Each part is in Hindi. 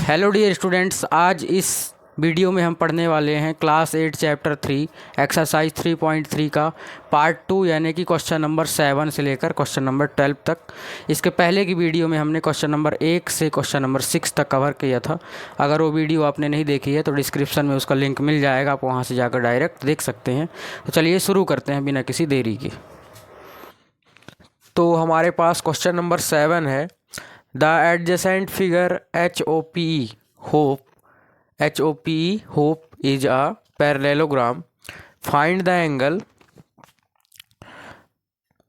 हेलो डियर स्टूडेंट्स, आज इस वीडियो में हम पढ़ने वाले हैं क्लास 8 चैप्टर 3 एक्सरसाइज 3.3 का पार्ट 2 यानी कि क्वेश्चन नंबर 7 से लेकर क्वेश्चन नंबर 12 तक। इसके पहले की वीडियो में हमने क्वेश्चन नंबर 1 से क्वेश्चन नंबर 6 तक कवर किया था। अगर वो वीडियो आपने नहीं देखी है तो डिस्क्रिप्शन में उसका लिंक मिल जाएगा, आप वहाँ से जाकर डायरेक्ट देख सकते हैं। तो चलिए शुरू करते हैं बिना किसी देरी के। तो हमारे पास क्वेश्चन नंबर 7 है, the adjacent figure HOP is a parallelogram. Find the angle,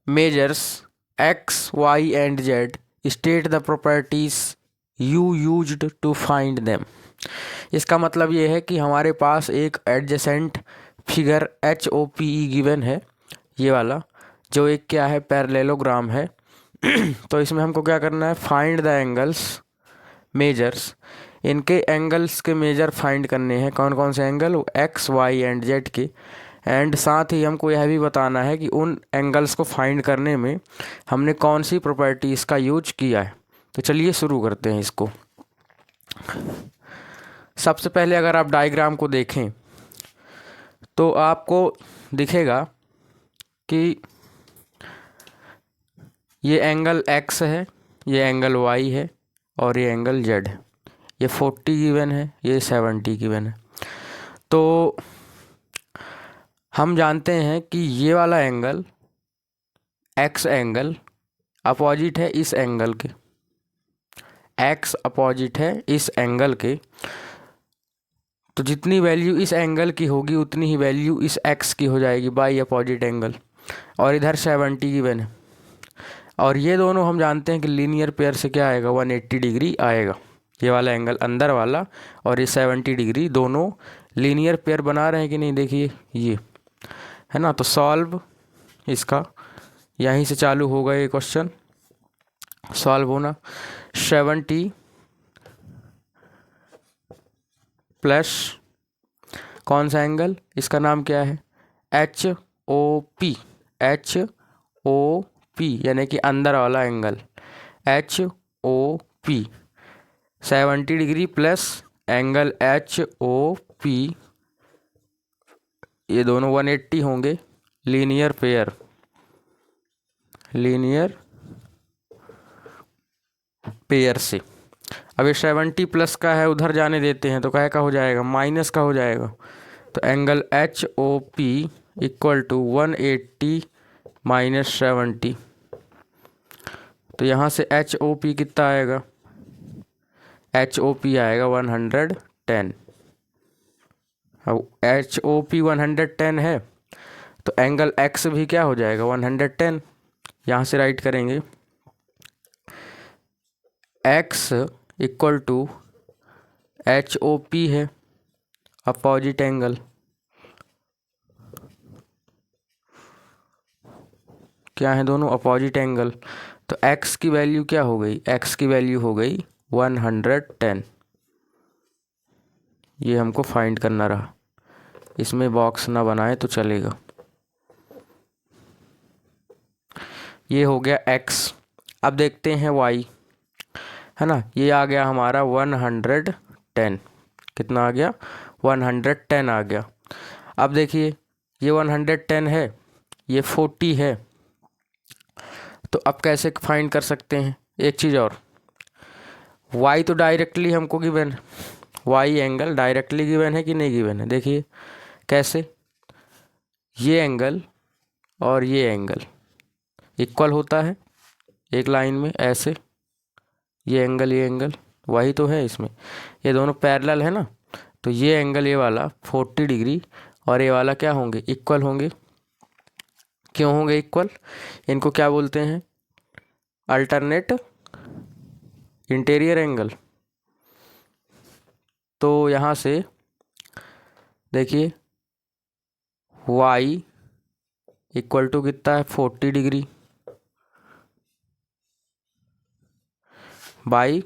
measures x, y and z. State the properties you used to find them. इसका मतलब ये है कि हमारे पास एक एडजेसेंट फिगर HOPE गिवन है, ये वाला जो एक क्या है, पैरेललोग्राम है। तो इसमें हमको क्या करना है, फाइंड द एंगल्स, मेजर्स, इनके एंगल्स के मेजर फाइंड करने हैं। कौन कौन से angle, x y and z के। एंड साथ ही हमको यह भी बताना है कि उन एंगल्स को फाइंड करने में हमने कौन सी प्रॉपर्टीज़ का यूज किया है। तो चलिए शुरू करते हैं इसको। सबसे पहले अगर आप डायग्राम को देखें तो आपको दिखेगा कि ये एंगल एक्स है, ये एंगल वाई है और ये एंगल जेड है। ये 40 गिवन है, ये 70 गिवन है। तो हम जानते हैं कि ये वाला एंगल, एक्स एंगल अपोजिट है इस एंगल के, एक्स अपोजिट है इस एंगल के। तो जितनी वैल्यू इस एंगल की होगी उतनी ही वैल्यू इस एक्स की हो जाएगी बाई अपोजिट एंगल। और इधर 70 गिवन है। और ये दोनों हम जानते हैं कि लीनियर पेयर से क्या आएगा, 180 डिग्री आएगा। ये वाला एंगल अंदर वाला और ये 70 डिग्री, दोनों लीनियर पेयर बना रहे हैं कि नहीं, देखिए ये है ना। तो सॉल्व इसका यहीं से चालू होगा ये क्वेश्चन सॉल्व होना। 70 प्लस कौन सा एंगल, इसका नाम क्या है, HOP, HOP यानी कि अंदर वाला angle HOP 70 degree plus angle HOP, ये दोनों 180 होंगे लीनियर पेयर, लीनियर पेयर से। अब ये 70 प्लस का है, उधर जाने देते हैं तो क्या का हो जाएगा, माइनस का हो जाएगा। तो angle HOP equal to 180 minus 70। तो यहाँ से HOP कितना आएगा, HOP आएगा 110। अब HOP 110 है तो एंगल X भी क्या हो जाएगा, 110। यहाँ से राइट करेंगे X इक्वल टू HOP है अपोजिट एंगल, क्या है दोनों अपोजिट एंगल। तो X की वैल्यू क्या हो गई, X की वैल्यू हो गई 110। ये हमको फाइंड करना रहा, इसमें बॉक्स ना बनाए तो चलेगा। ये हो गया X। अब देखते हैं Y, है ना। ये आ गया हमारा 110, कितना आ गया, 110 आ गया। अब देखिए ये 110 है, ये 40 है। तो अब कैसे फाइंड कर सकते हैं, एक चीज़ और, Y तो डायरेक्टली हमको गिवन है, Y एंगल डायरेक्टली गिवन है कि नहीं गिवन है। देखिए कैसे, ये एंगल और ये एंगल इक्वल होता है एक लाइन में ऐसे, ये एंगल वही तो है इसमें, ये दोनों पैरेलल है ना। तो ये एंगल ये वाला 40 डिग्री और ये वाला क्या होंगे, इक्वल होंगे। क्यों होंगे इक्वल, इनको क्या बोलते हैं, अल्टरनेट इंटीरियर एंगल। तो यहाँ से देखिए Y इक्वल टू कितना है, 40 degree by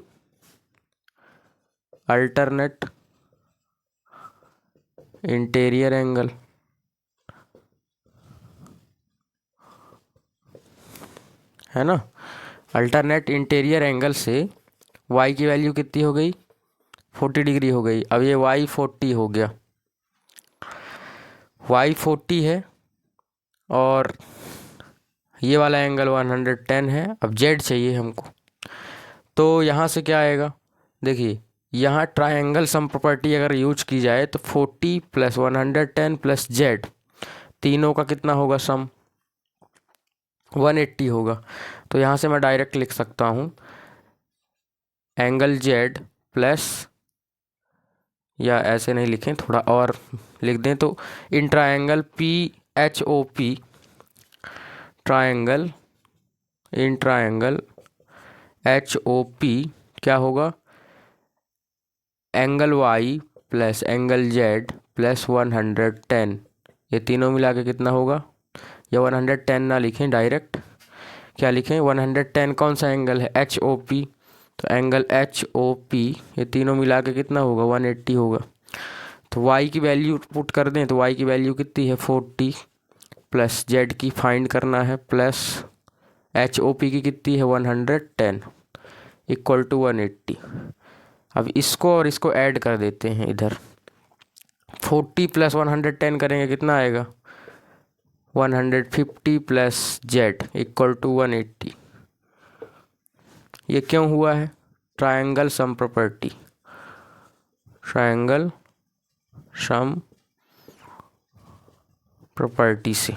alternate interior angle, है ना। अल्टरनेट इंटीरियर एंगल से Y की वैल्यू कितनी हो गई, 40 डिग्री हो गई। अब ये y 40 हो गया, y 40 है और ये वाला एंगल 110 है। अब z चाहिए हमको, तो यहाँ से क्या आएगा, देखिए यहाँ ट्रायंगल सम प्रॉपर्टी अगर यूज की जाए तो 40 प्लस 110 प्लस z, तीनों का कितना होगा सम, 180 होगा। तो यहाँ से मैं डायरेक्ट लिख सकता हूँ एंगल z प्लस, या ऐसे नहीं लिखें, थोड़ा और लिख दें, तो in triangle PHOP, triangle in triangle HOP क्या होगा, angle y plus angle z plus 110, ये तीनों मिला के कितना होगा, या 110 ना लिखें, डायरेक्ट क्या लिखें, 110 कौन सा एंगल है, HOP, तो एंगल HOP ये तीनों मिला के कितना होगा, 180 होगा। तो y की वैल्यू पुट कर दें, तो y की वैल्यू कितनी है, 40 प्लस z की फाइंड करना है, प्लस HOP की कितनी है, 110 इक्वल टू 180। अब इसको और इसको ऐड कर देते हैं इधर, 40 प्लस 110 करेंगे कितना आएगा, 150 प्लस z इक्वल टू 180। ये क्यों हुआ है, triangle sum property, triangle sum property से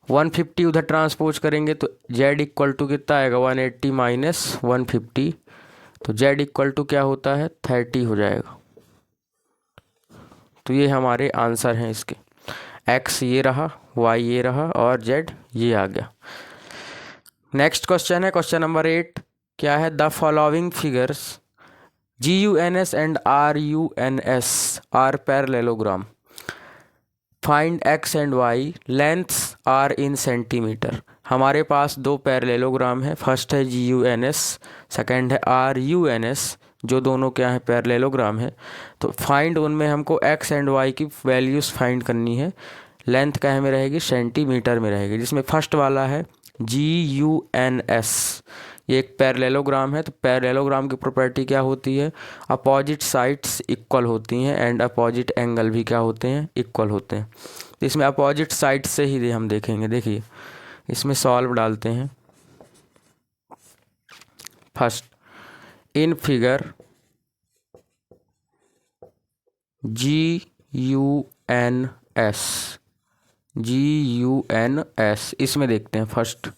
150 उधर ट्रांसपोज करेंगे तो z इक्वल टू कितना आएगा, 180 माइनस 150, तो z इक्वल टू क्या होता है, 30 हो जाएगा। तो ये हमारे आंसर हैं इसके, x ये रहा, y ये रहा और z ये आ गया। नेक्स्ट क्वेश्चन है क्वेश्चन नंबर 8, क्या है, the following figures GUNS and RUNS are parallelogram, find x and y, lengths are in centimetre. हमारे पास दो पैरेललोग्राम है, फर्स्ट है GUNS, सेकंड है RUNS, जो दोनों क्या है, पैरेललोग्राम है। तो फाइंड उनमें हमको x एंड y की वैल्यूज़ फाइंड करनी है। लेंथ क्या में रहेगी, सेंटीमीटर में रहेगी। जिसमें फर्स्ट वाला है GUNS, ये एक पैरेललोग्राम है। तो पैरेललोग्राम की प्रॉपर्टी क्या होती है, अपोजिट साइड्स इक्वल होती हैं एंड अपोजिट एंगल भी क्या होते हैं, इक्वल होते हैं। तो इसमें अपोजिट साइड से ही हम देखेंगे। देखिए इसमें सॉल्व डालते हैं। फर्स्ट, इन फिगर GUNS, इसमें देखते हैं। फर्स्ट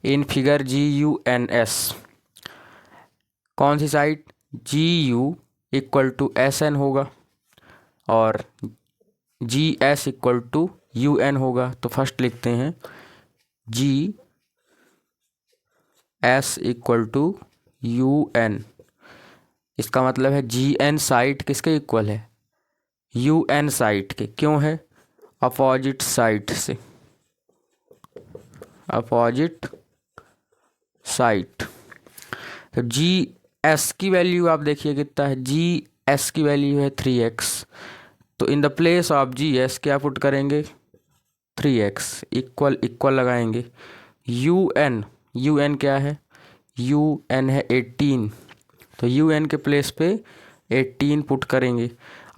इन फिगर GUNS, कौन सी side, GU equal to SN होगा और GS इक्वल टू UN होगा। तो फर्स्ट लिखते हैं GS इक्वल टू UN, इसका मतलब है GN साइड किसके इक्वल है, UN साइड के। क्यों है, अपोजिट साइड से, अपोजिट साइड। तो GS की वैल्यू आप देखिए कितना है, GS की वैल्यू है 3x। तो in the place of GS क्या पुट करेंगे, 3x इक्वल इक्वल लगाएंगे। UN क्या है, UN है 18, तो UN के प्लेस पे 18 पुट करेंगे।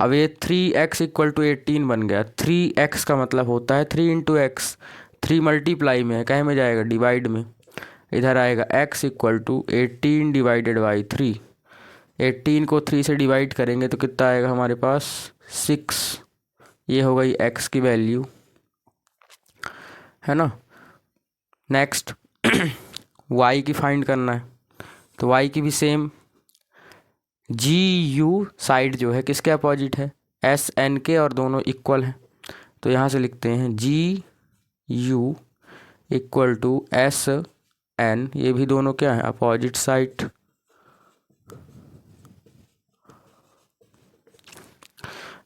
अब ये 3x इक्वल टू 18 बन गया। 3x का मतलब होता है 3 इंटू एक्स, 3 मल्टीप्लाई में है, कहे में जाएगा, डिवाइड में। इधर आएगा x equal to 18 divided by 3। 18 को 3 से डिवाइड करेंगे तो कितना आएगा हमारे पास, 6। ये हो गई x की वैल्यू, है ना। नेक्स्ट y की फाइंड करना है। तो y की भी सेम, GU साइड जो है किसके अपोजिट है, SN के, और दोनों इक्वल हैं। तो यहाँ से लिखते हैं GU इक्वल टू SN, ये भी दोनों क्या है, अपोजिट साइड।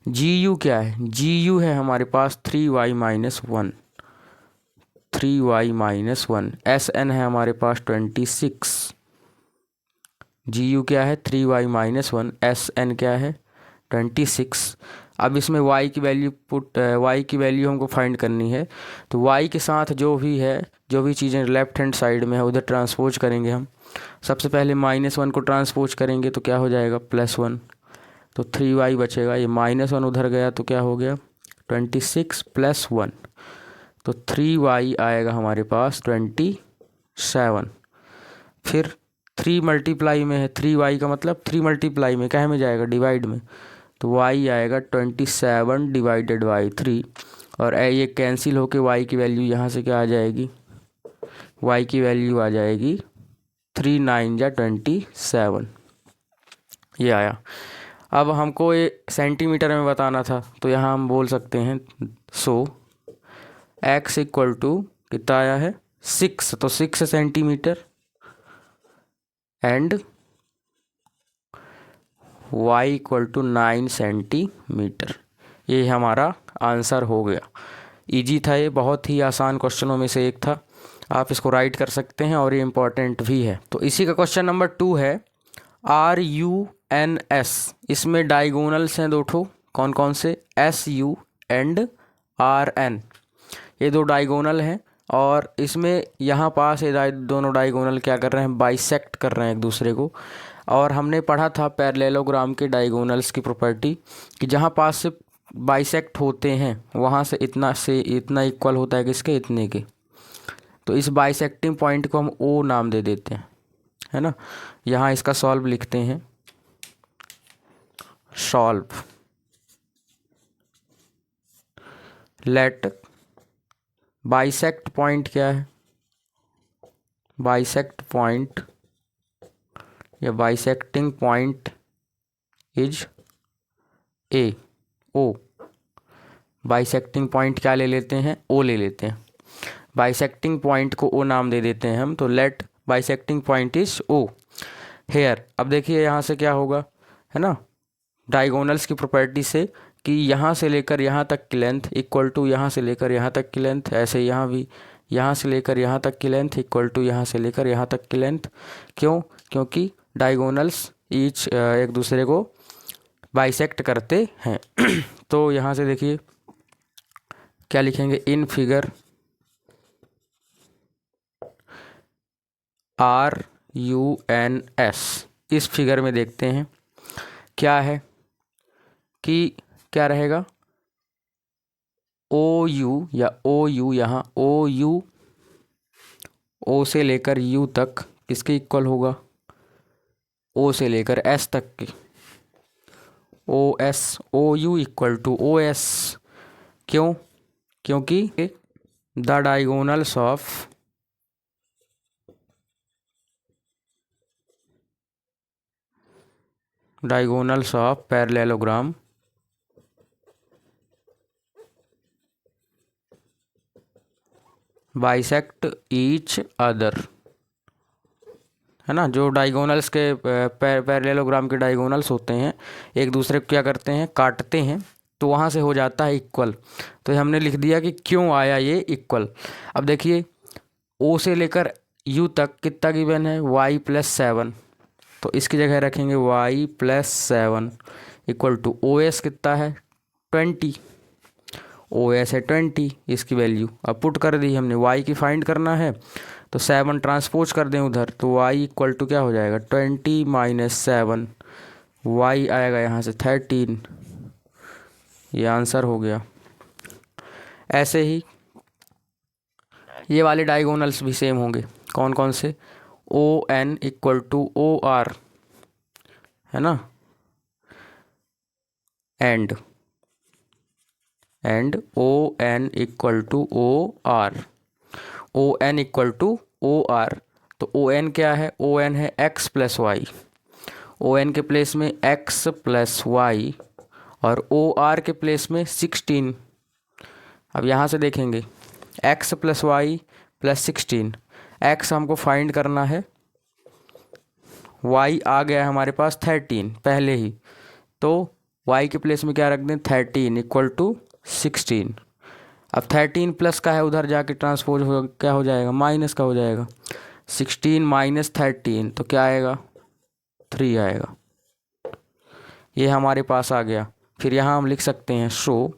GU क्या है, GU है हमारे पास 3y minus 1, 3y minus 1। SN है हमारे पास 26। GU क्या है, 3y माइनस 1, SN क्या है, 26। अब इसमें y की वैल्यू y की वैल्यू हमको फाइंड करनी है। तो y के साथ जो भी है, जो भी चीज़ें लेफ्ट हैंड साइड में है उधर ट्रांसपोज करेंगे हम। सबसे पहले -1 को ट्रांसपोज करेंगे तो क्या हो जाएगा +1, तो 3y बचेगा। ये -1 उधर गया तो क्या हो गया 26 + 1, तो 3y आएगा हमारे पास 27। फिर 3 मल्टीप्लाई में है, 3y का मतलब 3 मल्टीप्लाई में क्या में जाएगा डिवाइड में, तो y आएगा 27 डिवाइडेड बाई 3, और ये कैंसिल होके y की वैल्यू यहाँ से क्या आ जाएगी, y की वैल्यू आ जाएगी 3 9 जा 27, ये आया। अब हमको ये सेंटीमीटर में बताना था, तो यहाँ हम बोल सकते हैं x इक्वल टू कितना आया है 6, तो 6 centimetre and y equal to 9 centimetre. ये हमारा आंसर हो गया। इजी था, ये बहुत ही आसान क्वेश्चनों में से एक था, आप इसको राइट कर सकते हैं और ये इम्पॉर्टेंट भी है। तो इसी का क्वेश्चन नंबर 2 है RUNS, इसमें डायगोनल्स हैं 2 ठो, कौन कौन से, SU एंड RN, ये 2 डायगोनल हैं, और इसमें यहाँ पास ये दोनों डायगोनल क्या कर रहे हैं, बाइसेक्ट कर रहे हैं एक दूसरे को। और हमने पढ़ा था पैरेललोग्राम के डायगोनल्स की प्रॉपर्टी कि जहाँ पास से बाइसेक्ट होते हैं वहाँ से इतना इक्वल होता है किसके, इतने के। तो इस बाइसेक्टिंग पॉइंट को हम O नाम दे देते हैं, है ना। यहाँ इसका सॉल्व लिखते हैं, सॉल्व लेट बाइसेक्ट पॉइंट क्या है, बाइसेक्ट पॉइंट या bisecting point is O। Bisecting point क्या ले लेते हैं, O ले लेते हैं। बाइसेक्टिंग पॉइंट को O नाम दे देते हैं हम, तो let bisecting point is O here. अब देखिए यहाँ से क्या होगा, है ना, डायगोनल्स की प्रॉपर्टी से कि यहाँ से लेकर यहाँ तक की लेंथ इक्वल टू यहाँ से लेकर यहाँ तक की लेंथ, ऐसे यहाँ भी यहाँ से लेकर यहाँ तक की लेंथ इक्वल टू यहाँ से लेकर यहाँ तक की लेंथ। क्यों, क्योंकि डायगोनल्स ईच एक दूसरे को बाइसेक्ट करते हैं। तो यहाँ से देखिए क्या लिखेंगे, इन फिगर RUNS, इस फिगर में देखते हैं क्या है कि क्या रहेगा, OU या OU, यहाँ OU O से लेकर U तक किसके इक्वल होगा, O से लेकर S तक की, OS OU equal to OS। क्यों, क्योंकि the diagonals of parallelogram bisect each other, है ना। जो डायगोनल्स के पैरेललोग्राम के डायगोनल्स होते हैं एक दूसरे को क्या करते हैं, काटते हैं, तो वहाँ से हो जाता है इक्वल। तो हमने लिख दिया कि क्यों आया ये इक्वल। अब देखिए O से लेकर U तक कितना गिवन है, y + 7, तो इसकी जगह रखेंगे y + 7 इक्वल टू OS कितना है 20, OS है 20, इसकी वैल्यू अब पुट कर दी हमने, y की फाइंड करना है तो 7 ट्रांसपोज कर दें उधर, तो y इक्वल टू क्या हो जाएगा 20 - 7, y आएगा यहाँ से 13, ये आंसर हो गया। ऐसे ही ये वाले डायगोनल्स भी सेम होंगे, कौन कौन से, ON इक्वल टू OR, है ना, and ON equal to OR, ON equal to OR। तो ON क्या है, ON है x + y, ON के प्लेस में x + y और OR के प्लेस में 16। अब यहाँ से देखेंगे x + y + 16, x हमको फाइंड करना है, y आ गया हमारे पास 13 पहले ही, तो y के प्लेस में क्या रख दें 13 इक्वल टू 16। अब 13 प्लस का है उधर जाके ट्रांसपोज हो क्या हो जाएगा, माइनस का हो जाएगा, 16 - 13 तो क्या आएगा 3 आएगा, ये हमारे पास आ गया। फिर यहाँ हम लिख सकते हैं शो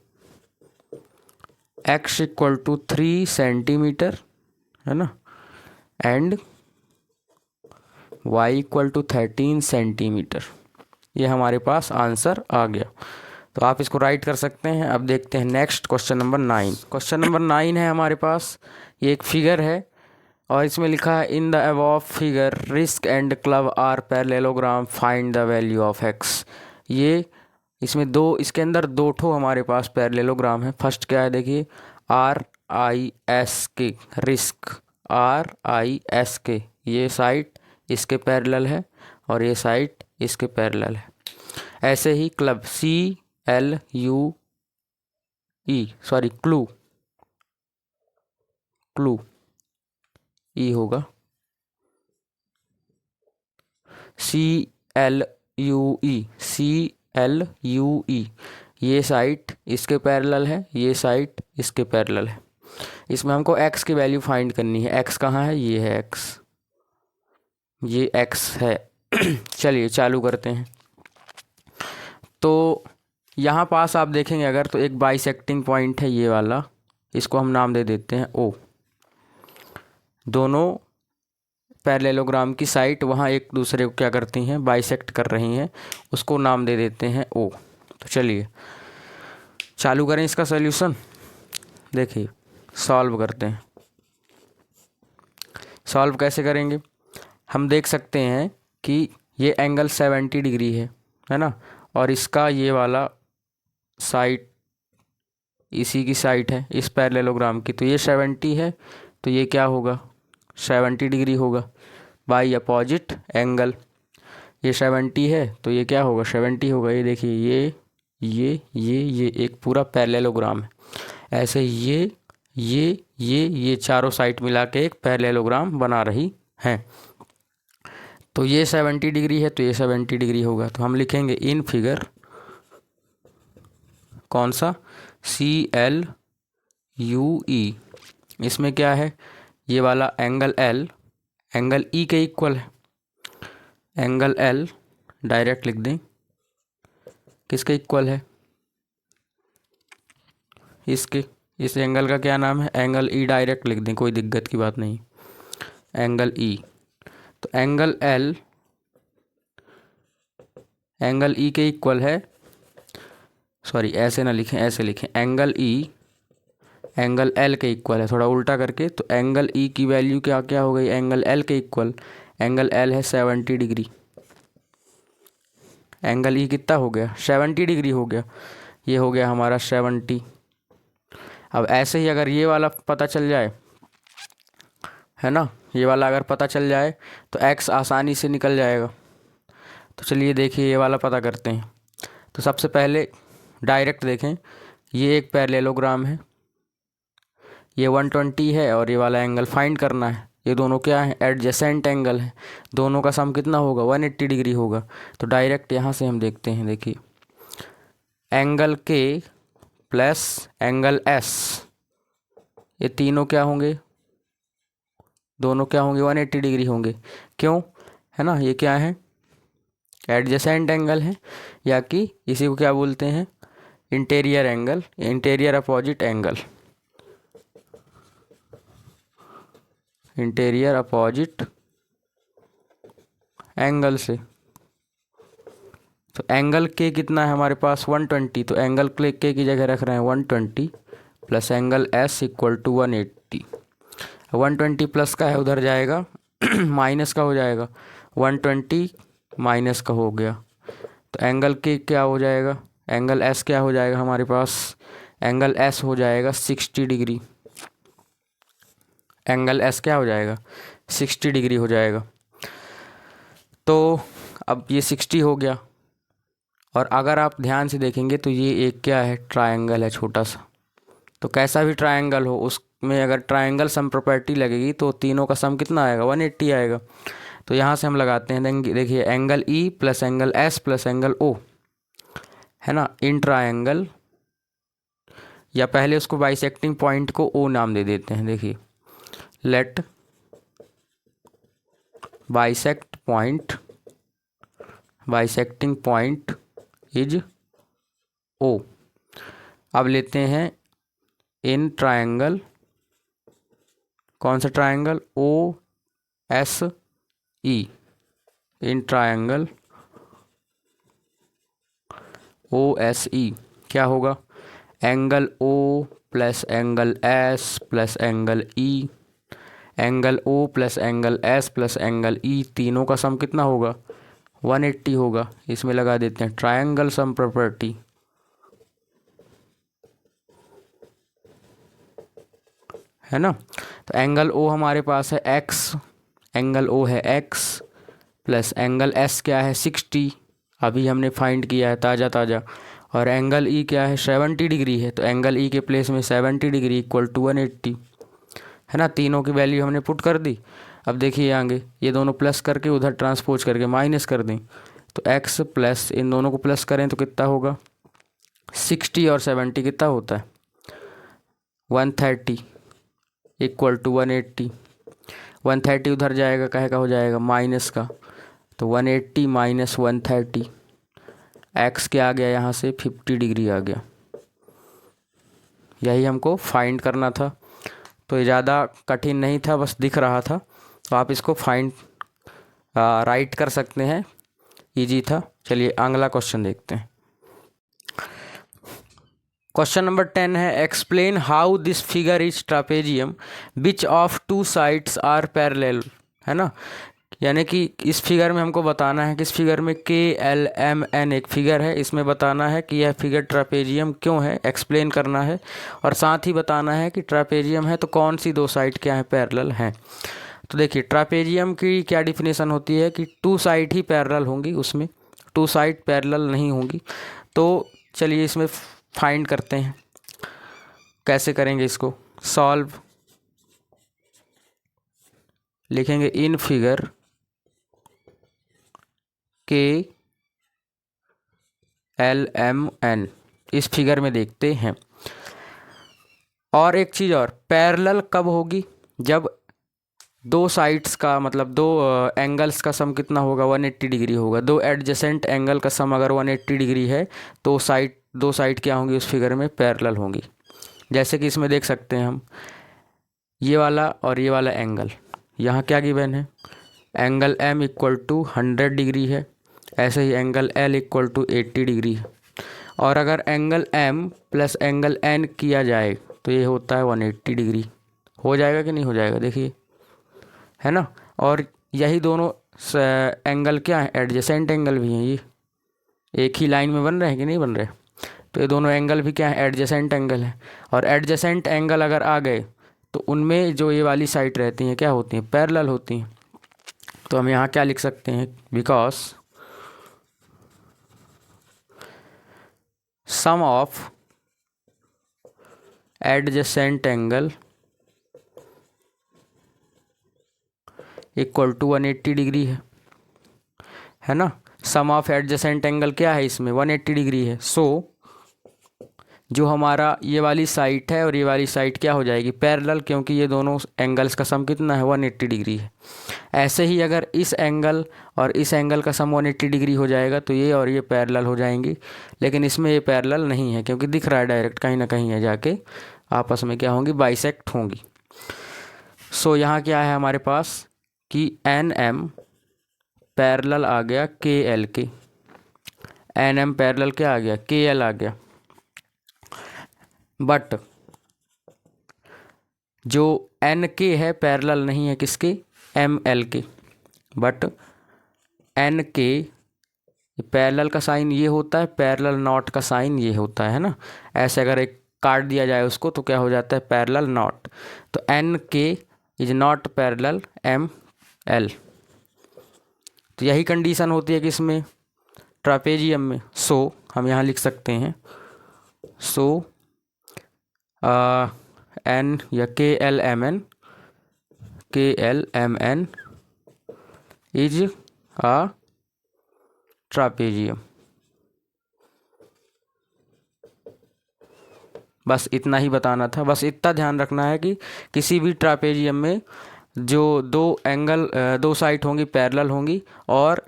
x इक्वल टू 3 सेंटीमीटर, है ना, and y equal to 13 centimetre. ये हमारे पास आंसर आ गया, तो आप इसको राइट कर सकते हैं। अब देखते हैं next question number 9। Question number 9 है हमारे पास, ये एक फिगर है और इसमें लिखा है in the above figure risk and club are parallelogram, find the value of x. ये इसमें इसके अंदर दो ठो हमारे पास पैरेललोग्राम है। फर्स्ट क्या है देखिए, RISK रिस्क, RISK, ये साइड इसके पैरेलल है और ये साइड इसके पैरेलल है। ऐसे ही क्लब क्लू ई होगा, CLUE, ये साइड इसके पैरेलल है, ये साइड इसके पैरेलल है। इसमें हमको x की वैल्यू फाइंड करनी है। x कहाँ है, ये है x, ये x है। चलिए चालू करते हैं। तो यहाँ पास आप देखेंगे अगर, तो एक बाइसेक्टिंग पॉइंट है ये वाला, इसको हम नाम दे देते हैं O। दोनों पैरेललोग्राम की साइड वहाँ एक दूसरे को क्या करती हैं, बाइसेक्ट कर रही हैं, उसको नाम दे देते हैं O। तो चलिए चालू करें इसका सॉल्यूशन। देखिए सॉल्व करते हैं। सॉल्व कैसे करेंगे, हम देख सकते हैं कि ये एंगल 70 डिग्री है ना, और इसका ये वाला साइड इसी की साइड है इस पैरेललोग्राम की, तो ये 70 है, तो ये क्या होगा, 70 डिग्री होगा बाई अपोजिट एंगल। ये 70 है तो ये क्या होगा, 70 होगा। ये देखिए ये एक पूरा पैरेललोग्राम है। ऐसे ये चारों साइड मिला के एक पैरेललोग्राम बना रही हैं। तो ये 70 डिग्री है तो ये 70 डिग्री होगा। तो हम लिखेंगे इन फिगर, कौन सा, CLUE, इसमें क्या है, ये वाला एंगल L एंगल E के इक्वल है। एंगल L डायरेक्ट लिख दें, किसके इक्वल है, इसके, इस एंगल का क्या नाम है, एंगल E डायरेक्ट लिख दें, कोई दिक्कत की बात नहीं, एंगल E। तो एंगल L एंगल E के इक्वल है, सॉरी ऐसे ना लिखें, ऐसे लिखें, एंगल E एंगल L के इक्वल है, थोड़ा उल्टा करके। तो एंगल E की वैल्यू क्या क्या हो गई, एंगल L के इक्वल। एंगल L है 70 डिग्री, एंगल E कितना हो गया, 70 डिग्री हो गया, ये हो गया हमारा 70। अब ऐसे ही अगर ये वाला पता चल जाए, है ना, ये वाला अगर पता चल जाए तो x आसानी से निकल जाएगा। तो चलिए देखिए ये वाला पता करते हैं। तो सबसे पहले डायरेक्ट देखें, ये एक पैरेललोग्राम है, ये 120 है और ये वाला एंगल फाइंड करना है। ये दोनों क्या है, एडजेसेंट एंगल है, दोनों का सम कितना होगा, 180 डिग्री होगा। तो डायरेक्ट यहाँ से हम देखते हैं, देखिए angle K plus angle S, ये तीनों क्या होंगे, दोनों क्या होंगे, 180 डिग्री होंगे। क्यों, है ना, ये क्या है, एडजेसेंट एंगल है, या कि इसी को क्या बोलते हैं, interior angle, interior opposite angle, interior opposite angle से। तो एंगल K कितना है हमारे पास, 120, तो एंगल K की जगह रख रहे हैं 120 plus angle S equal to 180। 120 plus का है उधर जाएगा माइनस का हो जाएगा, 120 माइनस का हो गया। तो एंगल K क्या हो जाएगा, एंगल S क्या हो जाएगा हमारे पास, एंगल S हो जाएगा 60 डिग्री, एंगल S क्या हो जाएगा, 60 डिग्री हो जाएगा। तो अब ये 60 हो गया, और अगर आप ध्यान से देखेंगे तो ये एक क्या है, ट्रायंगल है छोटा सा। तो कैसा भी ट्रायंगल हो, उसमें अगर ट्रायंगल सम प्रॉपर्टी लगेगी तो तीनों का सम कितना आएगा, 180 आएगा। तो यहाँ से हम लगाते हैं, देखिए angle E plus angle S plus angle O, है ना, इन ट्रायंगल, या पहले उसको बाइसेक्टिंग पॉइंट को O नाम दे देते हैं। देखिए let bisecting point is O। अब लेते हैं इन ट्रायंगल, कौन सा triangle, OSE, in triangle OSE क्या होगा, angle O plus angle S plus angle E, angle O plus angle S plus angle E, तीनों का सम कितना होगा 180 होगा। इसमें लगा देते हैं ट्रायंगल सम प्रॉपर्टी, है ना। तो एंगल O हमारे पास है X, एंगल O है X प्लस एंगल S क्या है 60, अभी हमने फाइंड किया है ताज़ा ताज़ा, और एंगल E क्या है 70 डिग्री है, तो एंगल E के प्लेस में 70 डिग्री इक्वल टू 180, है ना। तीनों की वैल्यू हमने पुट कर दी। अब देखिए आगे ये दोनों प्लस करके उधर ट्रांसपोज करके माइनस कर दें, तो x प्लस इन दोनों को प्लस करें तो कितना होगा 60 और 70 कितना होता है 130 इक्वल टू 180, 130 उधर जाएगा, कहे का हो जाएगा माइनस का, तो 180 माइनस 130, x क्या आ गया यहाँ से 50 डिग्री आ गया। यही हमको फाइंड करना था, तो ये ज़्यादा कठिन नहीं था, बस दिख रहा था, तो आप इसको फाइंड राइट कर सकते हैं, इजी था। चलिए अगला क्वेश्चन देखते हैं। क्वेश्चन नंबर 10 है explain how this figure is trapezium which of two sides are parallel, है ना। यानी कि इस फिगर में हमको बताना है कि इस फिगर में KLMN एक फिगर है, इसमें बताना है कि यह फिगर ट्रापेजियम क्यों है, एक्सप्लेन करना है, और साथ ही बताना है कि ट्रापेजियम है तो कौन सी दो साइड क्या है पैरेलल हैं। तो देखिए ट्रापेजियम की क्या डिफिनेशन होती है कि टू साइड ही पैरेलल होंगी, उसमें टू साइड पैरेलल नहीं होंगी। तो चलिए इसमें फाइंड करते हैं, कैसे करेंगे इसको सॉल्व, लिखेंगे इन फिगर KLMN, इस फिगर में देखते हैं। और एक चीज़ और, पैरेलल कब होगी, जब दो साइड्स का मतलब दो एंगल्स का सम कितना होगा 180 डिग्री होगा। दो एडजेसेंट एंगल का सम अगर 180 डिग्री है तो दो साइड क्या होंगी उस फिगर में पैरेलल होंगी। जैसे कि इसमें देख सकते हैं हम, ये वाला और ये वाला एंगल, यहाँ क्या गिवन है angle M equal to 100 degree है, ऐसे ही angle L equal to 80 degree है। और अगर angle M plus angle N किया जाए तो ये होता है 180 डिग्री, हो जाएगा कि नहीं हो जाएगा देखिए, है ना। और यही दोनों एंगल क्या है एडजेसेंट एंगल भी हैं, ये एक ही लाइन में बन रहे हैं कि नहीं बन रहे, तो ये दोनों एंगल भी क्या है एडजेसेंट एंगल है। और एडजेसेंट एंगल अगर आ गए तो उनमें जो ये वाली साइड रहती हैं क्या होती हैं पैरेलल होती हैं। तो हम यहाँ क्या लिख सकते हैं, because sum of adjacent angle equal to 180 degree है ना। सम ऑफ एडजेसेंट एंगल क्या है इसमें 180 डिग्री है। सो जो हमारा ये वाली साइड है और ये वाली साइड क्या हो जाएगी पैरेलल, क्योंकि ये दोनों एंगल्स का सम कितना है 180 डिग्री है। ऐसे ही अगर इस एंगल और इस एंगल का सम 180 डिग्री हो जाएगा तो ये और ये पैरेलल हो जाएंगी, लेकिन इसमें ये पैरेलल नहीं है क्योंकि दिख रहा है डायरेक्ट कहीं ना कहीं है जाके आपस में क्या होंगी बाइसेक्ट होंगी। सो यहाँ क्या है हमारे पास कि NM पैरेलल आ गया KL के, NM पैरेलल क्या आ गया KL आ गया। बट जो NK है पैरेलल नहीं है किसके ML के, बट NK पैरेलल का साइन ये होता है, पैरेलल नॉट का साइन ये होता है ना। ऐसे अगर एक काट दिया जाए उसको तो क्या हो जाता है पैरेलल नॉट, तो NK is not parallel ML। तो यही कंडीशन होती है कि इसमें ट्रापेजियम में। सो हम यहाँ लिख सकते हैं सो N या KLMN इज अ ट्रापेजियम। बस इतना ही बताना था, बस इतना ध्यान रखना है कि किसी भी ट्रापेजियम में जो दो साइड होंगी पैरेलल होंगी, और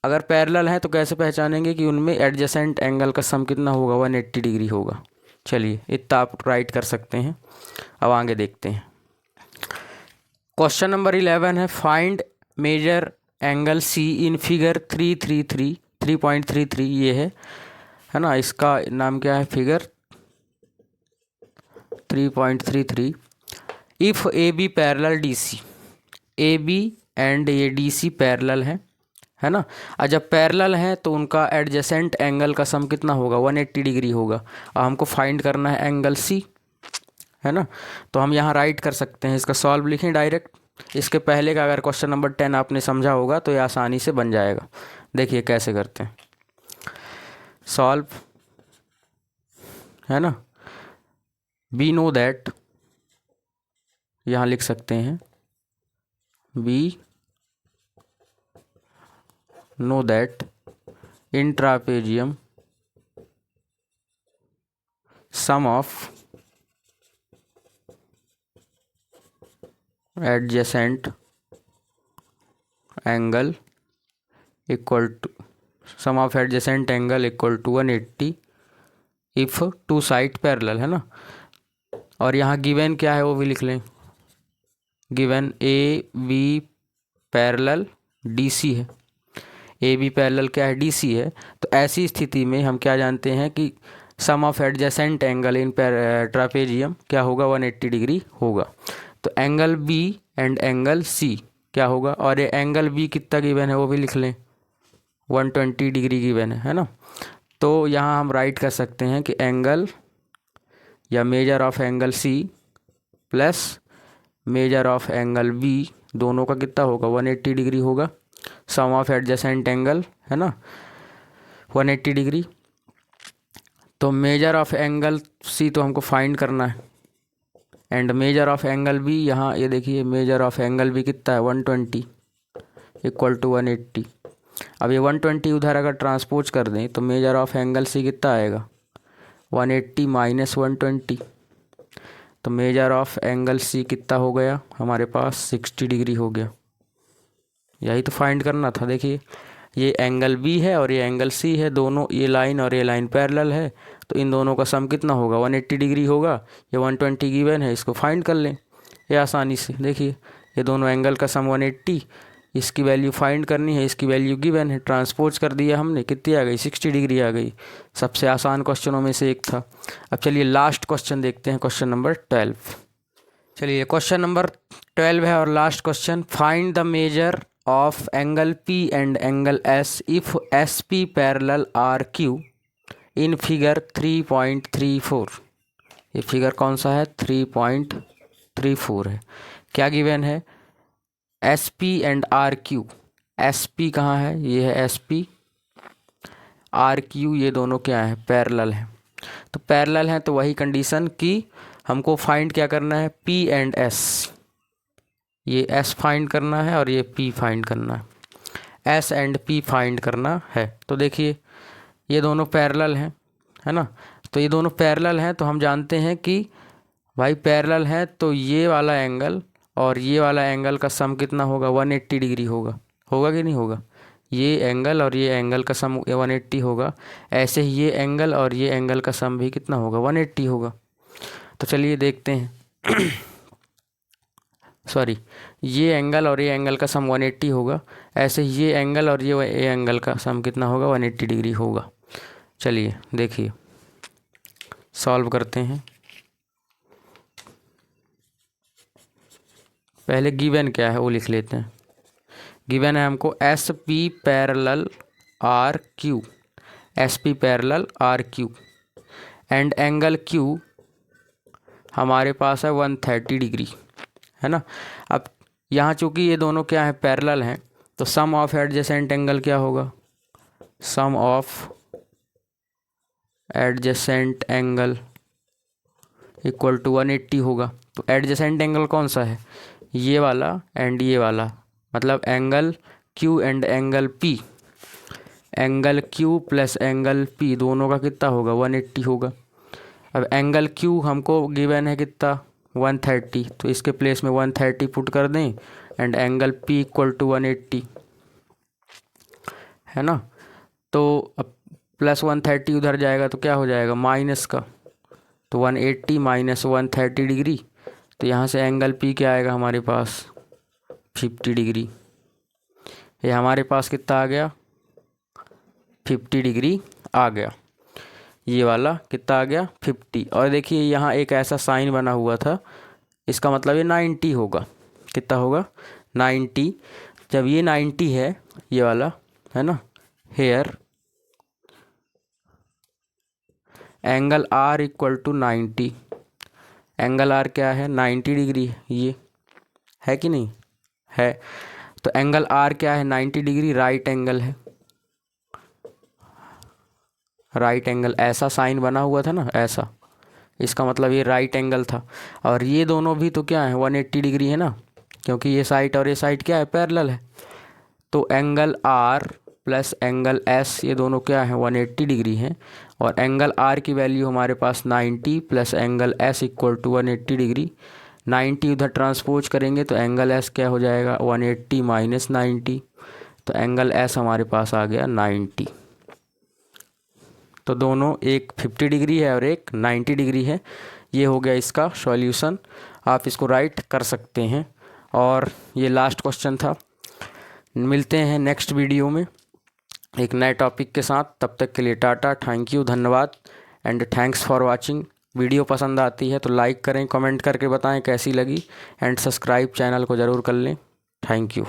अगर पैरेलल है तो कैसे पहचानेंगे कि उनमें एडजेसेंट एंगल का सम कितना होगा 180 डिग्री होगा। चलिए इतना आप राइट कर सकते हैं। अब आगे देखते हैं। क्वेश्चन नंबर 11 है find measure angle C in figure 3.33 ये है ना, इसका नाम क्या है, figure 3.33। If A B parallel D C, A B and ये डी सी पैरेलल है ना। और जब पैरेलल है तो उनका एडजेसेंट एंगल का सम कितना होगा, 180 डिग्री होगा। और हमको फाइंड करना है एंगल सी, है ना। तो हम यहाँ राइट कर सकते हैं, इसका सॉल्व लिखें डायरेक्ट। इसके पहले का अगर क्वेश्चन नंबर 10 आपने समझा होगा तो ये आसानी से बन जाएगा। देखिए कैसे करते हैं सॉल्व, है ना। वी नो दैट, यहाँ लिख सकते हैं we know that in trapezium sum of adjacent angle equal to sum of adjacent angle equal to 180 if two side parallel, है ना। और यहाँ गिवन क्या है वो भी लिख लें, given A B parallel D C है, ए बी पैरेलल क्या है, डी सी है। तो ऐसी स्थिति में हम क्या जानते हैं कि sum of adjacent angle in trapezium क्या होगा, 180 डिग्री होगा। तो angle B and angle C क्या होगा, और ये एंगल बी कितना गिवन है वो भी लिख लें, 120 डिग्री गिवन है ना। तो यहाँ हम राइट कर सकते हैं कि एंगल या measure of angle C plus measure of angle B दोनों का कितना होगा, 180 डिग्री होगा। सम ऑफ एडजेसेंट एंगल है ना 180 डिग्री। तो मेजर ऑफ एंगल सी तो हमको फाइंड करना है, and measure of angle B, यहाँ ये देखिए मेजर ऑफ एंगल बी कितना है, 120 इक्वल टू 180। अब ये 120 उधर अगर ट्रांसपोज कर दें तो मेजर ऑफ एंगल सी कितना आएगा, 180 माइनस 120। तो मेजर ऑफ एंगल सी कितना हो गया हमारे पास, 60 डिग्री हो गया। यही तो फाइंड करना था। देखिए ये एंगल बी है और ये एंगल सी है, दोनों ये लाइन और ये लाइन पैरेलल है, तो इन दोनों का सम कितना होगा, 180 डिग्री होगा। ये 120 गिवन है, इसको फाइंड कर लें ये आसानी से। देखिए ये दोनों एंगल का सम 180, इसकी वैल्यू फाइंड करनी है, इसकी वैल्यू गिवन है, ट्रांसपोज कर दिया हमने, कितनी आ गई, 60 डिग्री आ गई। सबसे आसान क्वेश्चनों में से एक था। अब चलिए लास्ट क्वेश्चन देखते हैं, क्वेश्चन नंबर 12। चलिए क्वेश्चन नंबर 12 है और last question, find the major of angle P and angle S if SP parallel RQ in figure 3.34। ये फिगर कौन सा है, 3.34 है। क्या गिवन है, SP एंड RQ। SP कहाँ है, ये है SP, RQ ये दोनों क्या है, पैरेलल है। तो पैरेलल है तो वही कंडीशन कि हमको फाइंड क्या करना है, P एंड S। ये S फाइंड करना है और ये P फाइंड करना है, S एंड P फाइंड करना है। तो देखिए ये दोनों पैरेलल हैं, है ना। तो ये दोनों पैरेलल हैं तो हम जानते हैं कि भाई पैरेलल है तो ये वाला एंगल और ये वाला एंगल का सम कितना होगा, 180 डिग्री होगा। होगा कि नहीं होगा, ये एंगल और ये एंगल का सम 180 होगा। ऐसे ही ये एंगल और ये एंगल का सम भी कितना होगा, 180 होगा। तो चलिए देखते हैं सॉरी, ये एंगल और ये एंगल का सम 180 होगा। ऐसे ये एंगल और ये एंगल का सम कितना होगा, 180 डिग्री होगा। चलिए देखिए सॉल्व करते हैं। पहले गिवन क्या है वो लिख लेते हैं। गिवन है हमको SP parallel RQ, SP parallel RQ and angle Q हमारे पास है 130 डिग्री, है ना। अब यहाँ चूँकि ये दोनों क्या है, पैरेलल हैं, तो सम ऑफ एडजेसेंट एंगल क्या होगा, sum of adjacent angle equal to 180 होगा। तो एडजेसेंट एंगल कौन सा है, ये वाला एंड ये वाला, मतलब angle Q and angle P। Angle Q plus angle P दोनों का कितना होगा, 180 होगा। अब एंगल Q हमको गिवन है कितना, 130, तो इसके प्लेस में 130 पुट कर दें and angle P equal to 180, है ना। तो अब प्लस 130 उधर जाएगा तो क्या हो जाएगा, माइनस का, तो 180 माइनस 130 डिग्री। तो यहाँ से एंगल P क्या आएगा हमारे पास, 50 डिग्री। ये हमारे पास कितना आ गया, 50 डिग्री आ गया। ये वाला कितना आ गया, 50। और देखिए यहाँ एक ऐसा साइन बना हुआ था, इसका मतलब ये 90 होगा। कितना होगा, 90। जब ये 90 है, ये वाला है ना, here angle R equal to 90। Angle R क्या है, 90 डिग्री, ये है कि नहीं है। तो एंगल आर क्या है, 90 डिग्री, राइट एंगल है। राइट एंगल, ऐसा साइन बना हुआ था ना, ऐसा, इसका मतलब ये राइट एंगल था। और ये दोनों भी तो क्या है, 180 डिग्री है ना, क्योंकि ये साइड और ये साइड क्या है, पैरेलल है। तो angle R plus angle S, ये दोनों क्या है, 180 डिग्री हैं। और एंगल आर की वैल्यू हमारे पास 90 plus angle S equal to 180 degree. 90 उधर ट्रांसपोज करेंगे तो एंगल एस क्या हो जाएगा, 180 माइनस 90। तो एंगल एस हमारे पास आ गया 90। तो दोनों, एक 50 डिग्री है और एक 90 डिग्री है। ये हो गया इसका सॉल्यूशन, आप इसको राइट कर सकते हैं। और ये लास्ट क्वेश्चन था। मिलते हैं नेक्स्ट वीडियो में एक नए टॉपिक के साथ। तब तक के लिए टाटा, थैंक यू, धन्यवाद and thanks for watching. Video पसंद आती है तो लाइक करें, कमेंट करके बताएं कैसी लगी, एंड सब्सक्राइब चैनल को ज़रूर कर लें। Thank you.